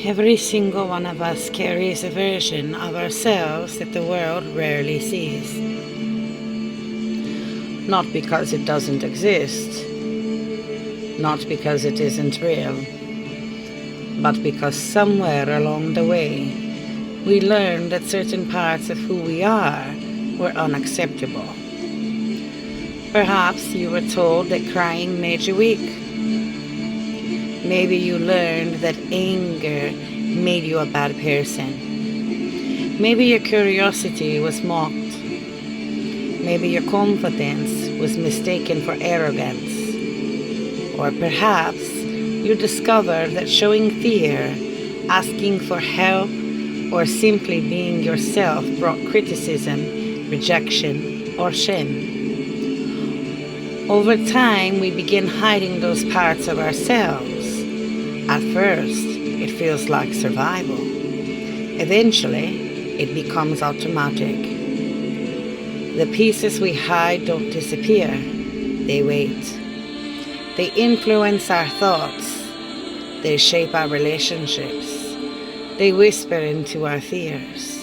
Every single one of us carries a version of ourselves that the world rarely sees. Not because it doesn't exist, not because it isn't real, but because somewhere along the way, we learned that certain parts of who we are were unacceptable. Perhaps you were told that crying made you weak. Maybe you learned that anger made you a bad person. Maybe your curiosity was mocked. Maybe your confidence was mistaken for arrogance. Or perhaps you discovered that showing fear, asking for help, or simply being yourself brought criticism, rejection, or shame. Over time, we begin hiding those parts of ourselves. At first, it feels like survival. Eventually, it becomes automatic. The pieces we hide don't disappear. They wait. They influence our thoughts. They shape our relationships. They whisper into our fears.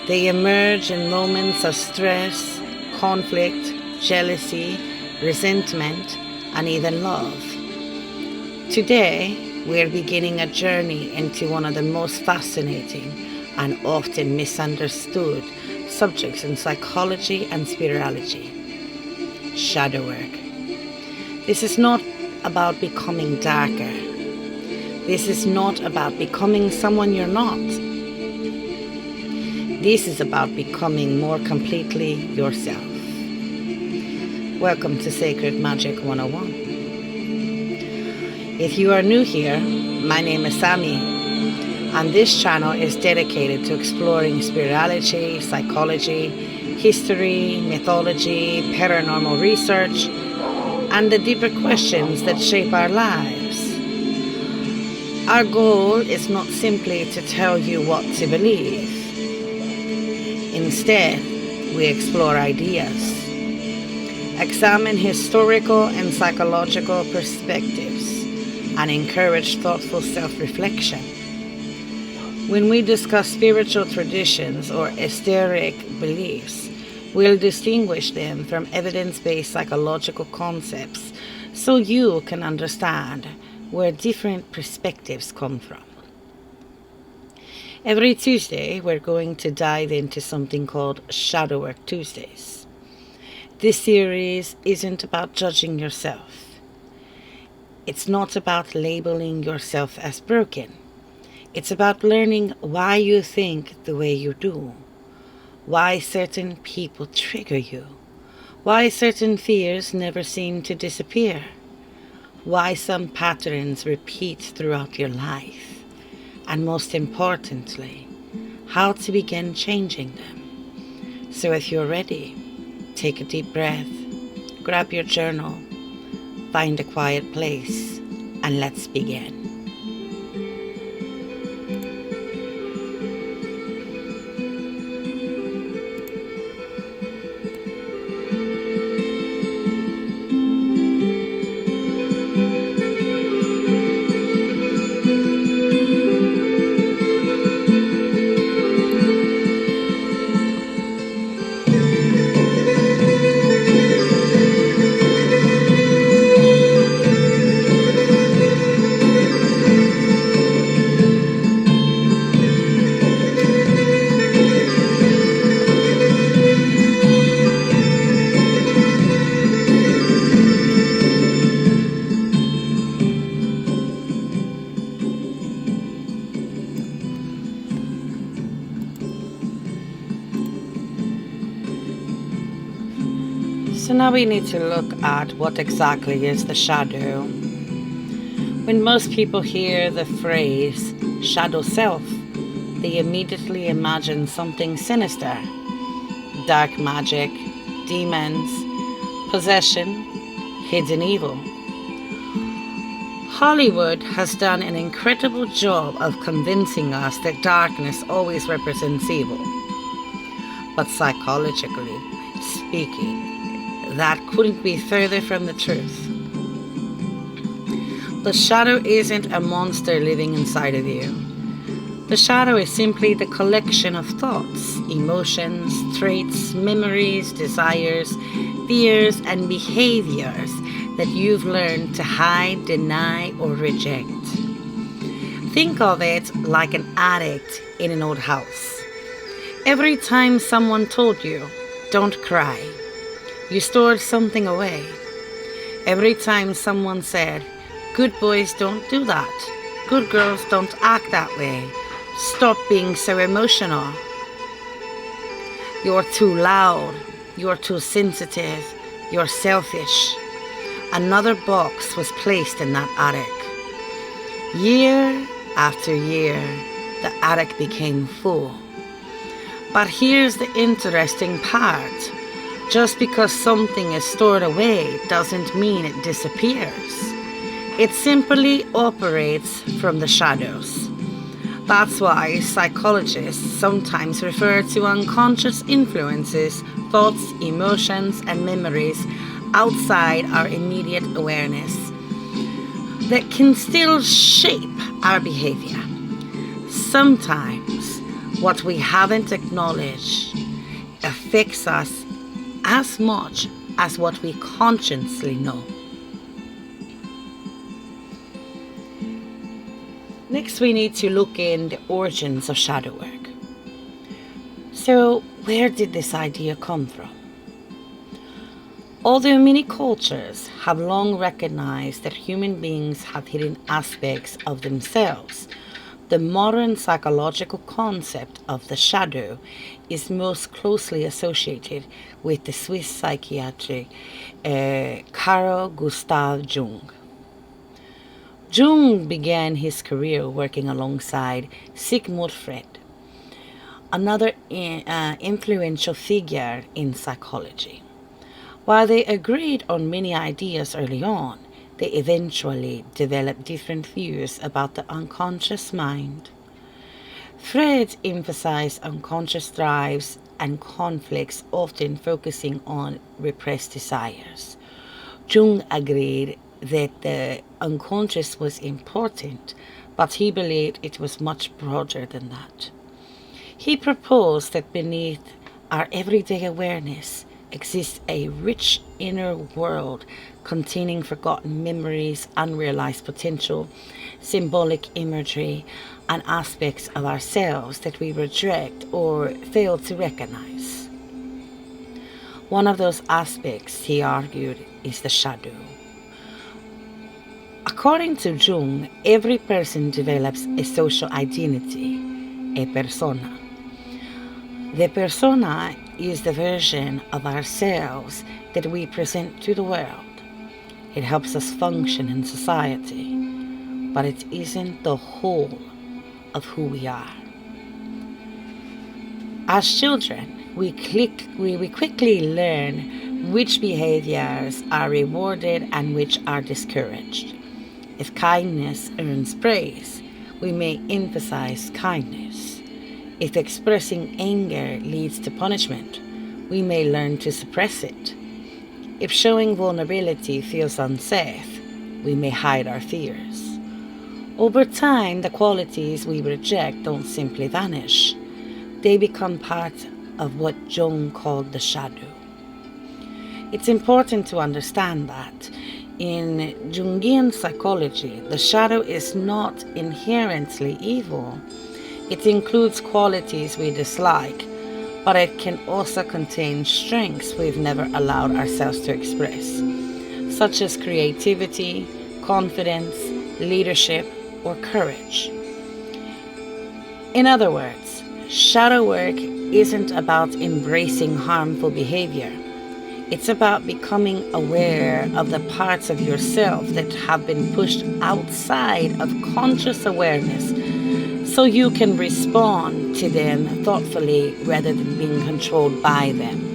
They emerge in moments of stress, conflict, jealousy, resentment, and even love. Today, we're beginning a journey into one of the most fascinating and often misunderstood subjects in psychology and spirituality: shadow work. This is not about becoming darker. This is not about becoming someone you're not. This is about becoming more completely yourself. Welcome to Sacred Magick 101. If you are new here, my name is Sammy, and this channel is dedicated to exploring spirituality, psychology, history, mythology, paranormal research, and the deeper questions that shape our lives. Our goal is not simply to tell you what to believe. Instead, we explore ideas, examine historical and psychological perspectives, and encourage thoughtful self-reflection. When we discuss spiritual traditions or esoteric beliefs, we'll distinguish them from evidence-based psychological concepts so you can understand where different perspectives come from. Every Tuesday, we're going to dive into something called Shadow Work Tuesdays. This series isn't about judging yourself. It's not about labeling yourself as broken. It's about learning why you think the way you do, why certain people trigger you, why certain fears never seem to disappear, why some patterns repeat throughout your life, and most importantly, how to begin changing them. So if you're ready, take a deep breath, grab your journal, find a quiet place, and let's begin. So now we need to look at what exactly is the shadow. When most people hear the phrase shadow self, they immediately imagine something sinister: dark magic, demons, possession, hidden evil. Hollywood has done an incredible job of convincing us that darkness always represents evil. But psychologically speaking, that couldn't be further from the truth. The shadow isn't a monster living inside of you. The shadow is simply the collection of thoughts, emotions, traits, memories, desires, fears, and behaviors that you've learned to hide, deny, or reject. Think of it like an addict in an old house. Every time someone told you, "Don't cry," you stored something away. Every time someone said, "Good boys don't do that. Good girls don't act that way. Stop being so emotional. You're too loud. You're too sensitive. You're selfish." Another box was placed in that attic. Year after year, the attic became full. But here's the interesting part. Just because something is stored away doesn't mean it disappears. It simply operates from the shadows. That's why psychologists sometimes refer to unconscious influences, thoughts, emotions, and memories outside our immediate awareness that can still shape our behavior. Sometimes what we haven't acknowledged affects us as much as what we consciously know. Next, we need to look in the origins of shadow work. So, where did this idea come from? Although many cultures have long recognized that human beings have hidden aspects of themselves, the modern psychological concept of the shadow is most closely associated with the Swiss psychiatrist Carl Gustav Jung. Jung began his career working alongside Sigmund Freud, another influential figure in psychology. While they agreed on many ideas early on, they eventually developed different views about the unconscious mind. Freud emphasized unconscious drives and conflicts, often focusing on repressed desires. Jung agreed that the unconscious was important, but he believed it was much broader than that. He proposed that beneath our everyday awareness exists a rich inner world containing forgotten memories, unrealized potential, symbolic imagery, and aspects of ourselves that we reject or fail to recognize. One of those aspects, he argued, is the shadow. According to Jung, every person develops a social identity, a persona. The persona is the version of ourselves that we present to the world. It helps us function in society, but it isn't the whole of who we are. As children, we quickly learn which behaviors are rewarded and which are discouraged. If kindness earns praise, we may emphasize kindness. If expressing anger leads to punishment, we may learn to suppress it. If showing vulnerability feels unsafe, we may hide our fears. Over time, the qualities we reject don't simply vanish. They become part of what Jung called the shadow. It's important to understand that in Jungian psychology, the shadow is not inherently evil. It includes qualities we dislike, but it can also contain strengths we've never allowed ourselves to express, such as creativity, confidence, leadership, or courage. In other words, shadow work isn't about embracing harmful behavior. It's about becoming aware of the parts of yourself that have been pushed outside of conscious awareness so you can respond to them thoughtfully rather than being controlled by them.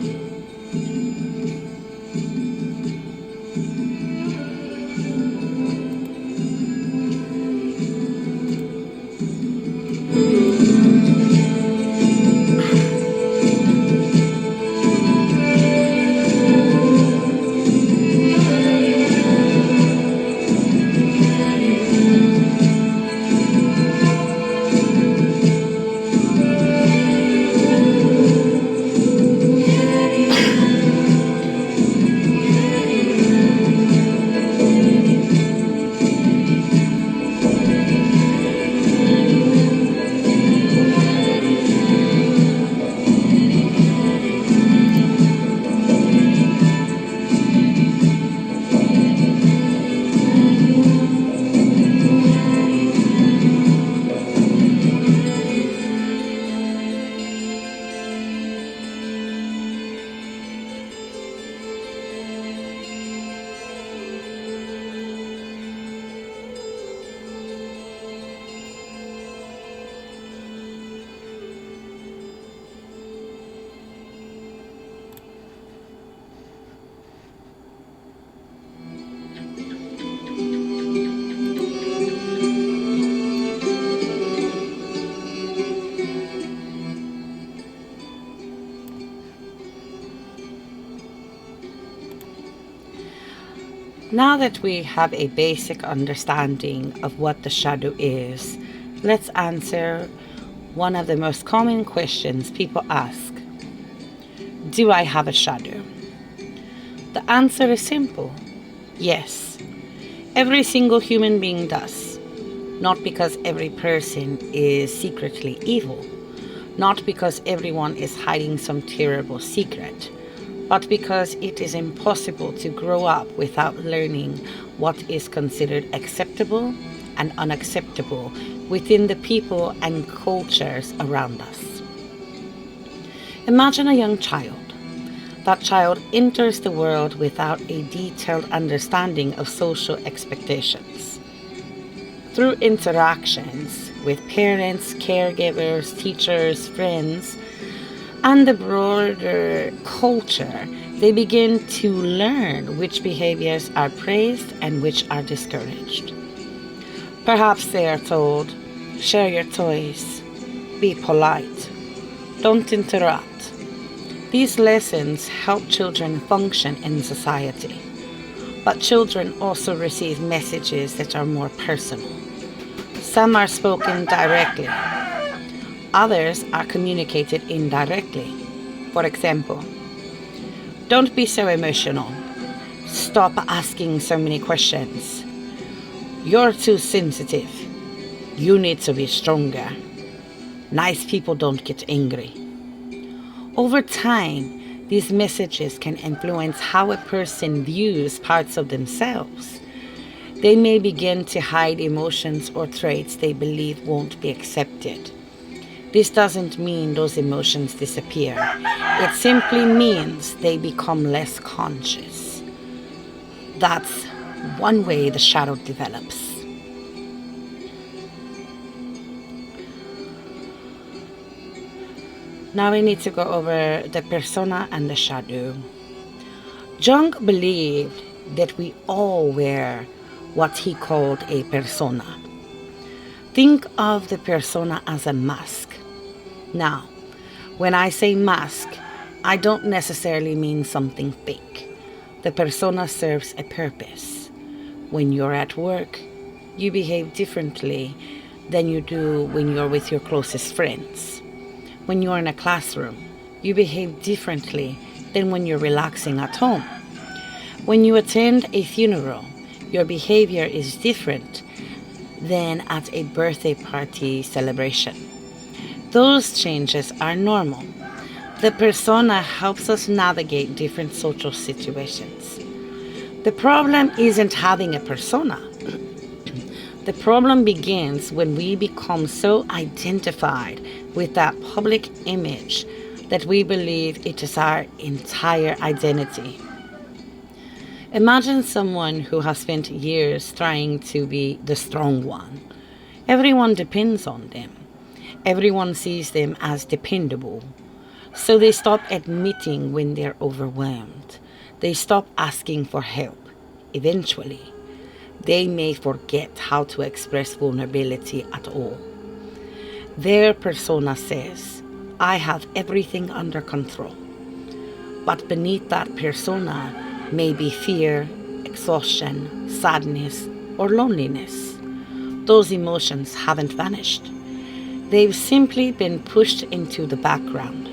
Now that we have a basic understanding of what the shadow is, let's answer one of the most common questions people ask. Do I have a shadow? The answer is simple. Yes. Every single human being does. Not because every person is secretly evil, not because everyone is hiding some terrible secret, but because it is impossible to grow up without learning what is considered acceptable and unacceptable within the people and cultures around us. Imagine a young child. That child enters the world without a detailed understanding of social expectations. Through interactions with parents, caregivers, teachers, friends, and the broader culture, they begin to learn which behaviors are praised and which are discouraged. Perhaps they are told, share your toys, be polite, don't interrupt. These lessons help children function in society, but children also receive messages that are more personal. Some are spoken directly, others are communicated indirectly. For example, don't be so emotional. Stop asking so many questions. You're too sensitive. You need to be stronger. Nice people don't get angry. Over time, these messages can influence how a person views parts of themselves. They may begin to hide emotions or traits they believe won't be accepted. This doesn't mean those emotions disappear. It simply means they become less conscious. That's one way the shadow develops. Now we need to go over the persona and the shadow. Jung believed that we all wear what he called a persona. Think of the persona as a mask. Now, when I say mask, I don't necessarily mean something fake. The persona serves a purpose. When you're at work, you behave differently than you do when you're with your closest friends. When you're in a classroom, you behave differently than when you're relaxing at home. When you attend a funeral, your behavior is different than at a birthday party celebration. Those changes are normal. The persona helps us navigate different social situations. The problem isn't having a persona. The problem begins when we become so identified with that public image that we believe it is our entire identity. Imagine someone who has spent years trying to be the strong one. Everyone depends on them. Everyone sees them as dependable. So they stop admitting when they're overwhelmed. They stop asking for help. Eventually, they may forget how to express vulnerability at all. Their persona says, I have everything under control. But beneath that persona may be fear, exhaustion, sadness, or loneliness. Those emotions haven't vanished. They've simply been pushed into the background.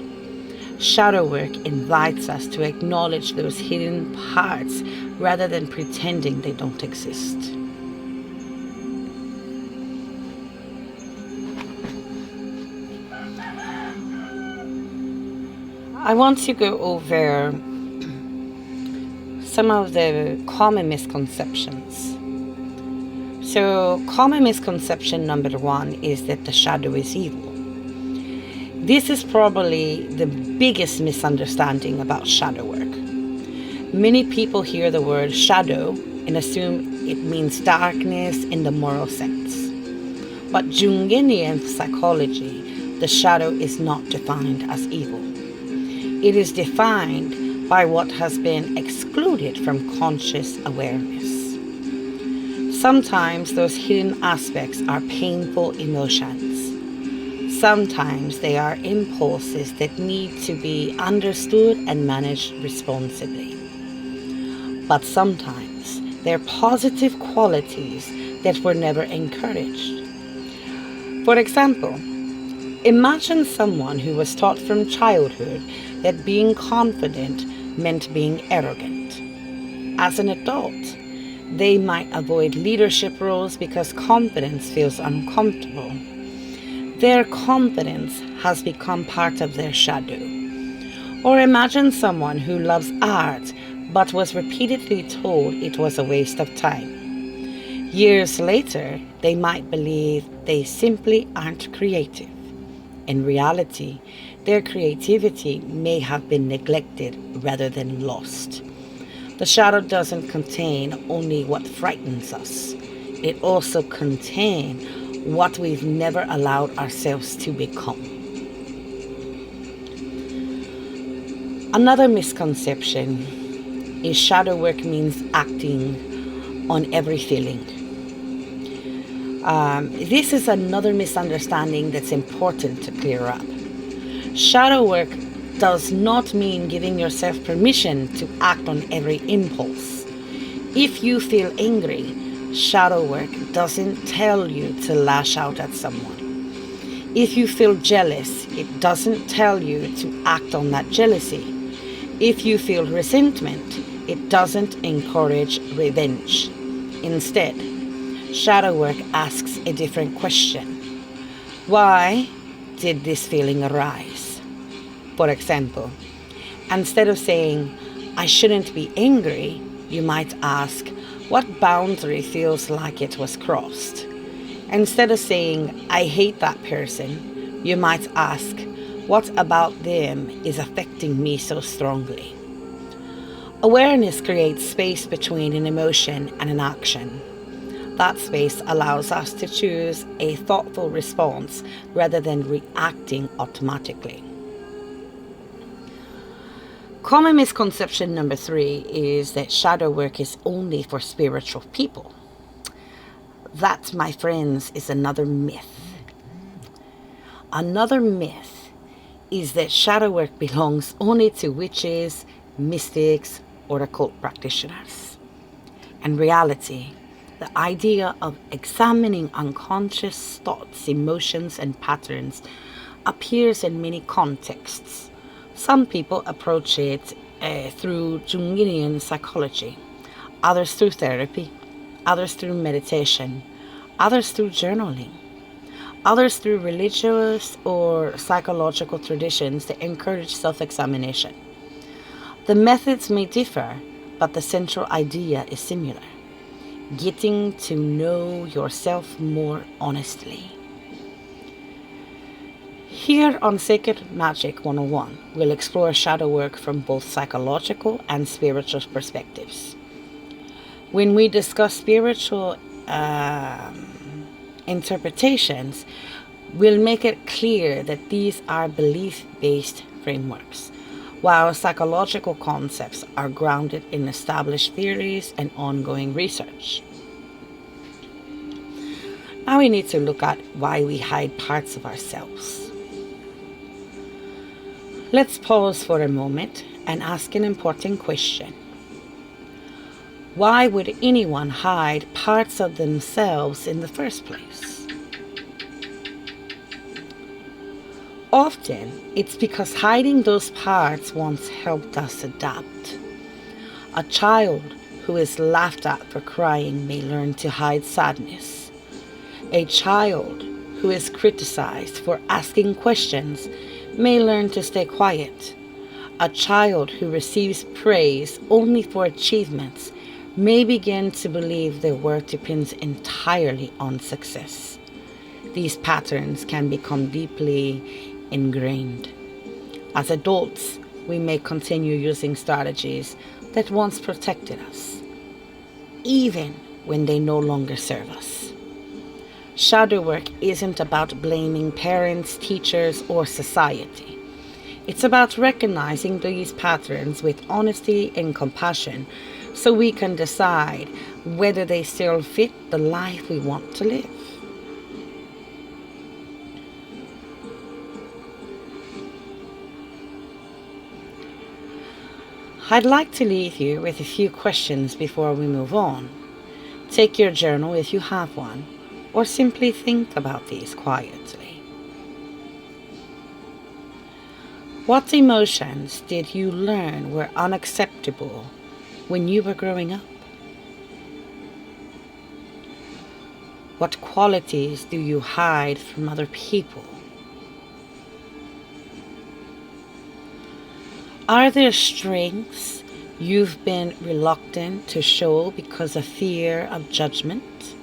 Shadow work invites us to acknowledge those hidden parts rather than pretending they don't exist. I want to go over some of the common misconceptions. So, common misconception number one is that the shadow is evil. This is probably the biggest misunderstanding about shadow work. Many people hear the word shadow and assume it means darkness in the moral sense. But Jungian psychology, the shadow is not defined as evil. It is defined by what has been excluded from conscious awareness. Sometimes those hidden aspects are painful emotions. Sometimes they are impulses that need to be understood and managed responsibly. But sometimes They're positive qualities that were never encouraged. For example, imagine someone who was taught from childhood that being confident meant being arrogant. As an adult, they might avoid leadership roles because confidence feels uncomfortable. Their confidence has become part of their shadow. Or imagine someone who loves art but was repeatedly told it was a waste of time. Years later, they might believe they simply aren't creative. In reality, their creativity may have been neglected rather than lost. The shadow doesn't contain only what frightens us. It also contains what we've never allowed ourselves to become. Another misconception is shadow work means acting on every feeling. This is another misunderstanding that's important to clear up. Shadow work does not mean giving yourself permission to act on every impulse. If you feel angry, shadow work doesn't tell you to lash out at someone. If you feel jealous, it doesn't tell you to act on that jealousy. If you feel resentment, it doesn't encourage revenge. Instead, shadow work asks a different question. Why did this feeling arise? For example, instead of saying, I shouldn't be angry, you might ask, what boundary feels like it was crossed? Instead of saying, I hate that person, you might ask, what about them is affecting me so strongly? Awareness creates space between an emotion and an action. That space allows us to choose a thoughtful response rather than reacting automatically. Common misconception number 3 is that shadow work is only for spiritual people. That, my friends, is another myth. Another myth is that shadow work belongs only to witches, mystics, or occult practitioners. In reality, the idea of examining unconscious thoughts, emotions, and patterns appears in many contexts. Some people approach it through Jungian psychology, others through therapy, others through meditation, others through journaling, others through religious or psychological traditions that encourage self-examination. The methods may differ, but the central idea is similar: getting to know yourself more honestly. Here on Sacred Magick 101, we'll explore shadow work from both psychological and spiritual perspectives. When we discuss spiritual interpretations, we'll make it clear that these are belief-based frameworks, while psychological concepts are grounded in established theories and ongoing research. Now we need to look at why we hide parts of ourselves. Let's pause for a moment and ask an important question. Why would anyone hide parts of themselves in the first place? Often, it's because hiding those parts once helped us adapt. A child who is laughed at for crying may learn to hide sadness. A child who is criticized for asking questions may learn to stay quiet. A child who receives praise only for achievements may begin to believe their worth depends entirely on success. These patterns can become deeply ingrained. As adults, we may continue using strategies that once protected us, even when they no longer serve us. Shadow work isn't about blaming parents, teachers, or society. It's about recognizing these patterns with honesty and compassion so we can decide whether they still fit the life we want to live. I'd like to leave you with a few questions before we move on. Take your journal if you have one, or simply think about these quietly. What emotions did you learn were unacceptable when you were growing up? What qualities do you hide from other people? Are there strengths you've been reluctant to show because of fear of judgment?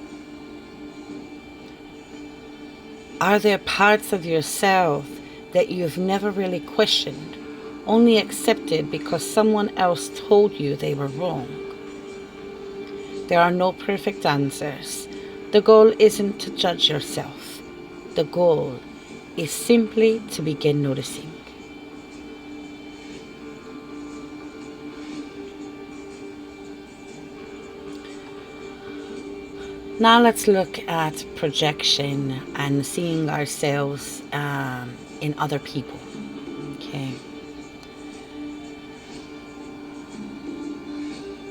Are there parts of yourself that you've never really questioned, only accepted because someone else told you they were wrong? There are no perfect answers. The goal isn't to judge yourself. The goal is simply to begin noticing. Now let's look at projection and seeing ourselves in other people. Okay.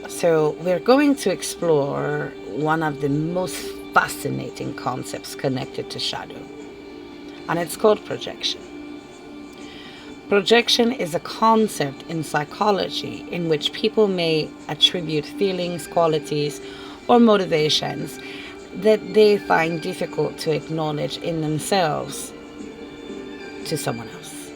So we're going to explore one of the most fascinating concepts connected to shadow, and it's called projection. Projection is a concept in psychology in which people may attribute feelings, qualities, or motivations that they find difficult to acknowledge in themselves to someone else.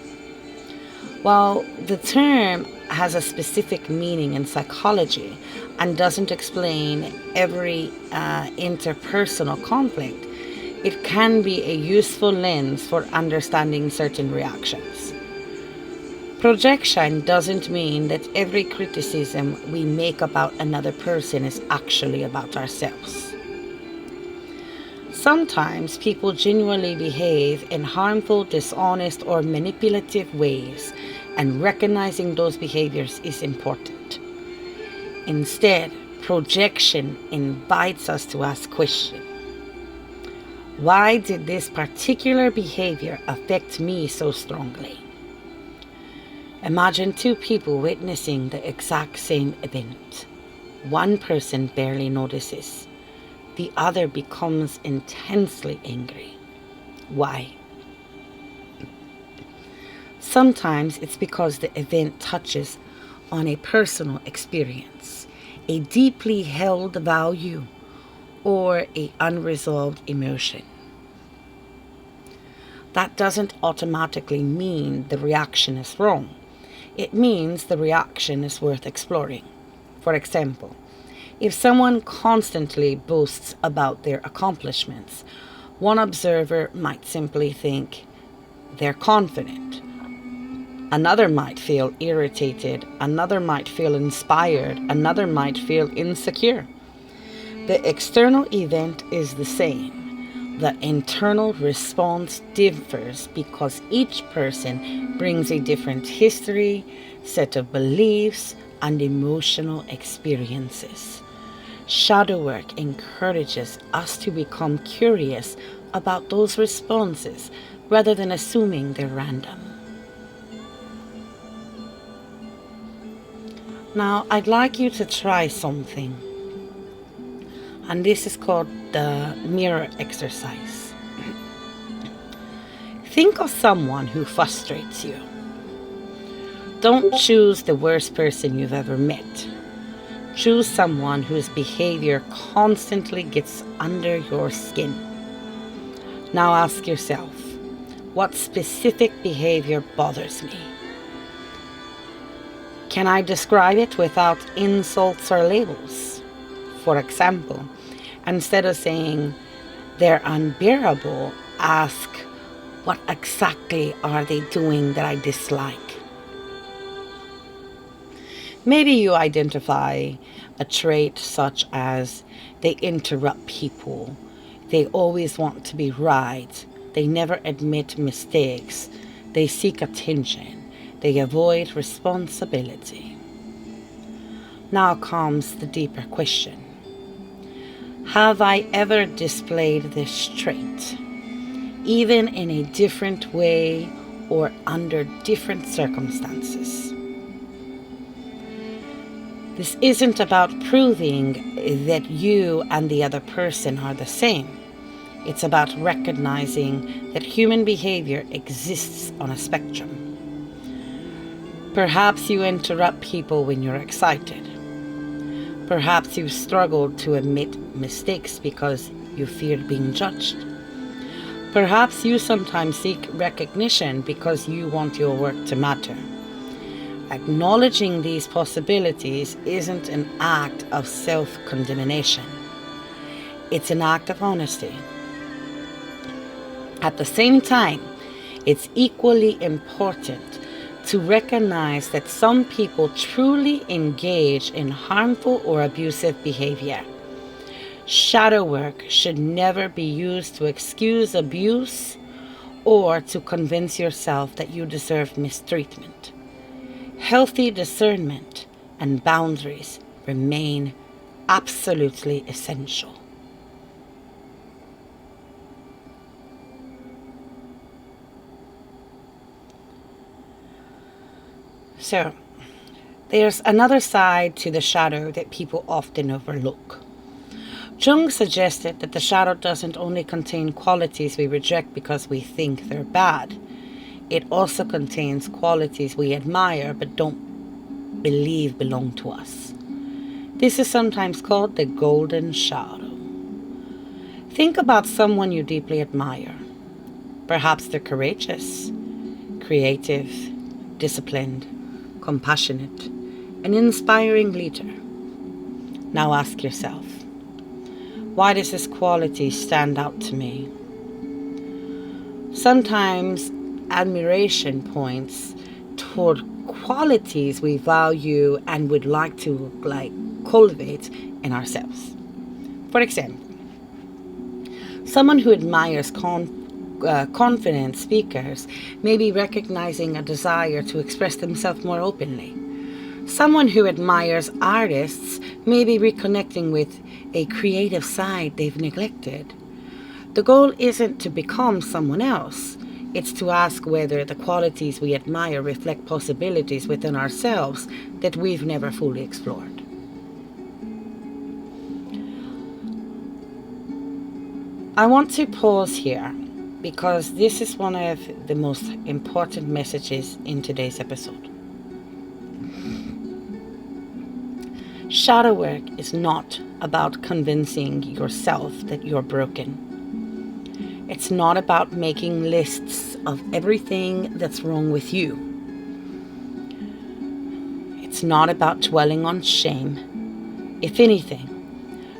While the term has a specific meaning in psychology and doesn't explain every interpersonal conflict, it can be a useful lens for understanding certain reactions. Projection doesn't mean that every criticism we make about another person is actually about ourselves. Sometimes people genuinely behave in harmful, dishonest, or manipulative ways, and recognizing those behaviors is important. Instead, projection invites us to ask questions. Why did this particular behavior affect me so strongly? Imagine two people witnessing the exact same event. One person barely notices. The other becomes intensely angry. Why? Sometimes it's because the event touches on a personal experience, a deeply held value, or an unresolved emotion. That doesn't automatically mean the reaction is wrong. It means the reaction is worth exploring. For example, if someone constantly boasts about their accomplishments, one observer might simply think they're confident. Another might feel irritated. Another might feel inspired. Another might feel insecure. The external event is the same. The internal response differs because each person brings a different history, set of beliefs, and emotional experiences. Shadow work encourages us to become curious about those responses rather than assuming they're random. Now, I'd like you to try something, and this is called the mirror exercise. Think of someone who frustrates you. Don't choose the worst person you've ever met. Choose someone whose behavior constantly gets under your skin. Now ask yourself, what specific behavior bothers me? Can I describe it without insults or labels? For example, instead of saying they're unbearable, ask, what exactly are they doing that I dislike? Maybe you identify a trait such as they interrupt people, they always want to be right, they never admit mistakes, they seek attention, they avoid responsibility. Now comes the deeper question. Have I ever displayed this trait, even in a different way or under different circumstances? This isn't about proving that you and the other person are the same. It's about recognizing that human behavior exists on a spectrum. Perhaps you interrupt people when you're excited. Perhaps you've struggled to admit mistakes because you feared being judged. Perhaps you sometimes seek recognition because you want your work to matter. Acknowledging these possibilities isn't an act of self-condemnation. It's an act of honesty. At the same time, it's equally important to recognize that some people truly engage in harmful or abusive behavior. Shadow work should never be used to excuse abuse or to convince yourself that you deserve mistreatment. Healthy discernment and boundaries remain absolutely essential. So, there's another side to the shadow that people often overlook. Jung suggested that the shadow doesn't only contain qualities we reject because we think they're bad. It also contains qualities we admire but don't believe belong to us. This is sometimes called the golden shadow. Think about someone you deeply admire. Perhaps they're courageous, creative, disciplined, compassionate, an inspiring leader. Now ask yourself, why does this quality stand out to me? Sometimes admiration points toward qualities we value and would like to cultivate in ourselves. For example, someone who admires confident speakers may be recognizing a desire to express themselves more openly. Someone who admires artists may be reconnecting with a creative side they've neglected. The goal isn't to become someone else. It's to ask whether the qualities we admire reflect possibilities within ourselves that we've never fully explored. I want to pause here because this is one of the most important messages in today's episode. Shadow work is not about convincing yourself that you're broken. It's not about making lists of everything that's wrong with you. It's not about dwelling on shame. If anything,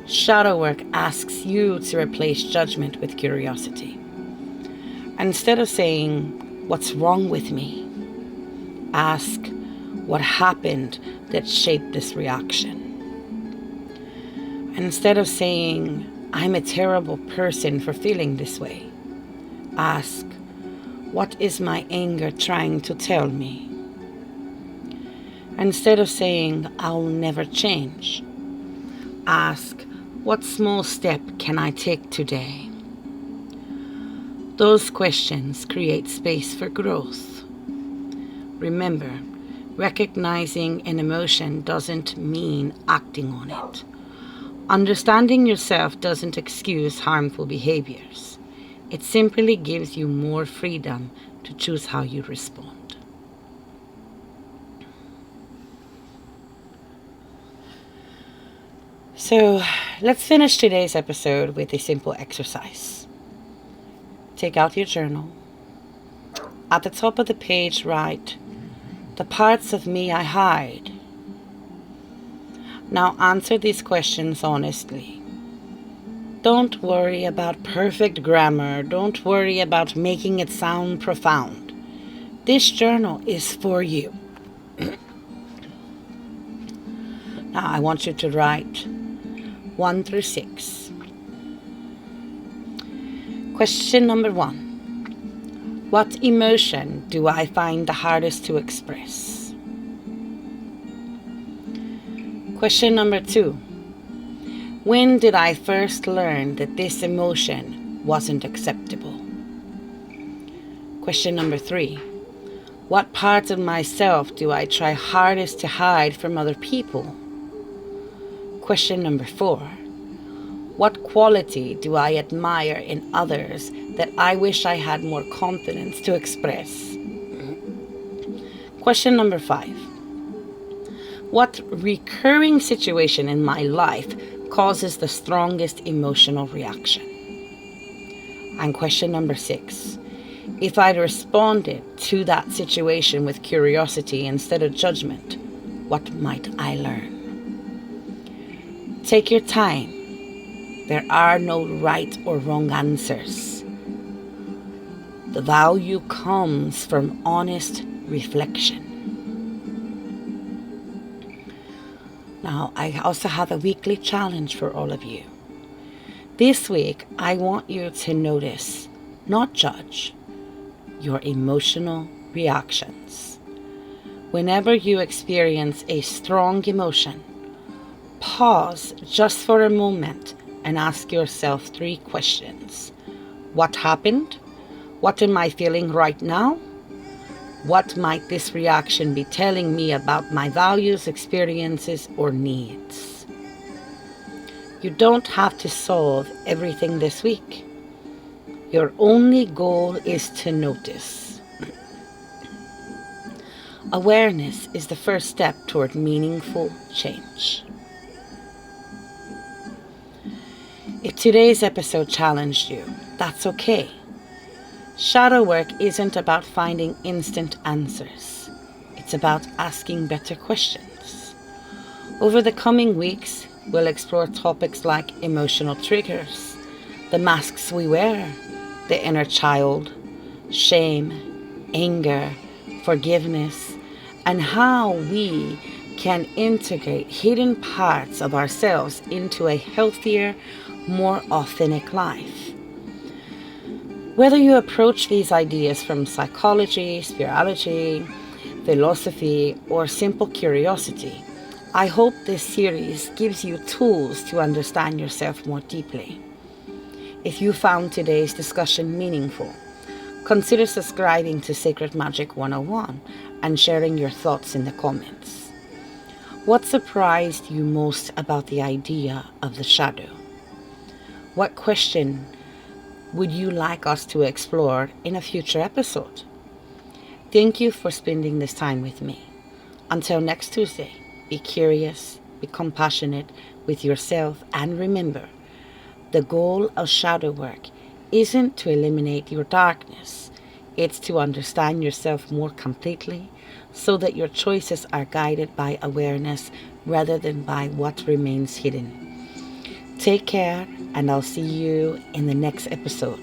shadow work asks you to replace judgment with curiosity. Instead of saying, "What's wrong with me?" ask, "What happened that shaped this reaction?" Instead of saying, "I'm a terrible person for feeling this way," ask, "What is my anger trying to tell me?" Instead of saying, "I'll never change," ask, "What small step can I take today?" Those questions create space for growth. Remember, recognizing an emotion doesn't mean acting on it. Understanding yourself doesn't excuse harmful behaviors. It simply gives you more freedom to choose how you respond. So, let's finish today's episode with a simple exercise. Take out your journal. At the top of the page, write, "The parts of me I hide." Now answer these questions honestly. Don't worry about perfect grammar. Don't worry about making it sound profound. This journal is for you. Now I want you to write 1 through 6. Question number 1. What emotion do I find the hardest to express? Question number 2. When did I first learn that this emotion wasn't acceptable? Question number 3. What parts of myself do I try hardest to hide from other people? Question number 4. What quality do I admire in others that I wish I had more confidence to express? Question number 5. What recurring situation in my life causes the strongest emotional reaction? And question number 6. If I'd responded to that situation with curiosity instead of judgment, what might I learn? Take your time. There are no right or wrong answers. The value comes from honest reflection. Now, I also have a weekly challenge for all of you. This week, I want you to notice, not judge, your emotional reactions. Whenever you experience a strong emotion, pause just for a moment and ask yourself 3 questions. What happened? What am I feeling right now? What might this reaction be telling me about my values, experiences, or needs? You don't have to solve everything this week. Your only goal is to notice. Awareness is the first step toward meaningful change. If today's episode challenged you, that's okay. Shadow work isn't about finding instant answers. It's about asking better questions. Over the coming weeks, we'll explore topics like emotional triggers, the masks we wear, the inner child, shame, anger, forgiveness, and how we can integrate hidden parts of ourselves into a healthier, more authentic life. Whether you approach these ideas from psychology, spirituality, philosophy, or simple curiosity, I hope this series gives you tools to understand yourself more deeply. If you found today's discussion meaningful, consider subscribing to Sacred Magick 101 and sharing your thoughts in the comments. What surprised you most about the idea of the shadow? What question would you like us to explore in a future episode? Thank you for spending this time with me. Until next Tuesday, be curious, be compassionate with yourself, and remember, the goal of shadow work isn't to eliminate your darkness. It's to understand yourself more completely so that your choices are guided by awareness rather than by what remains hidden. Take care, and I'll see you in the next episode.